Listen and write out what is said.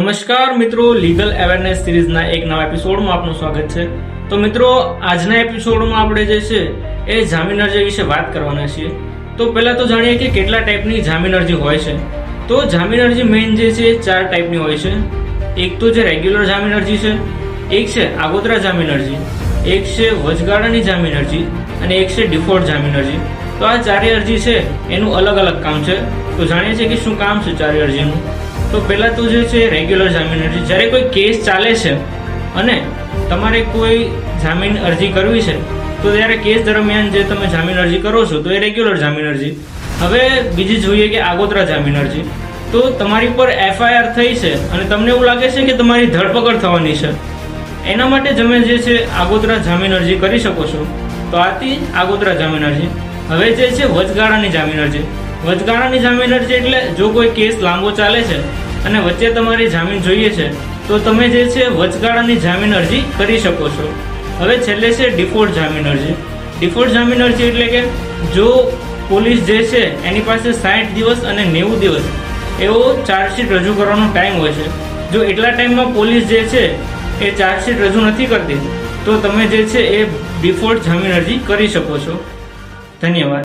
નમસ્કાર મિત્રો, legal awareness સિરીઝના એક નવા એપિસોડમાં આપનું સ્વાગત છે। તો મિત્રો, આજના એપિસોડમાં આપણે જે છે એ જામીન અરજી વિશે વાત કરવાના છીએ। તો પહેલા તો જાણીએ કે કેટલા ટાઈપની જામીન અરજી હોય છે। તો જામીન અરજી મેઇન જે છે 4 ટાઈપની હોય છે। એક તો જે રેગ્યુલર જામીન અરજી છે, એક છે આગોતરા જામીન અરજી, એક છે વચગાળાની જામીન અરજી અને એક છે ડિફોલ્ટ જામીન અરજી। તો આ ચારે અરજી છે એનું અલગ અલગ કામ છે। તો જાણીએ છીએ કે શું કામ છે ચારે અરજીનું। તો પહેલા તો જે છે રેગ્યુલર જામીન અરજી, જ્યારે કોઈ કેસ ચાલે છે અને તમારે કોઈ જામીન અરજી કરવી છે તો ત્યારે કેસ દરમિયાન જે તમે જામીન અરજી કરો છો તો એ રેગ્યુલર જામીન અરજી। હવે બીજી જોઈએ કે આગોતરા જામીન અરજી। તો તમારી પર FIR થઈ છે અને તમને એવું લાગે છે કે તમારી ધરપકડ થવાની છે, એના માટે તમે જે છે આગોતરા જામીન અરજી કરી શકો છો। તો આથી આગોતરા જામીન અરજી। હવે જે છે વચગાળાની જામીન અરજી। વચગાળાની જામીન અરજી એટલે જો કોઈ કેસ લાંબો ચાલે છે અને વચ્ચે તમારી જામીન જોઈએ છે તો તમે જે છે વચગાળાની જામીન અરજી કરી શકો છો। હવે છેલ્લે છે ડિફોલ્ટ જામીન અરજી। ડિફોલ્ટ જામીન અરજી એટલે કે જો પોલીસ જે છે એની પાસે 60 દિવસ અને 90 દિવસ એવો ચાર્જશીટ રજૂ કરવાનો ટાઈમ હોય છે। જો એટલા ટાઈમમાં પોલીસ જે છે એ ચાર્જશીટ રજૂ નથી કરતી તો તમે જે છે એ ડિફોલ્ટ જામીન અરજી કરી શકો છો। ધન્યવાદ।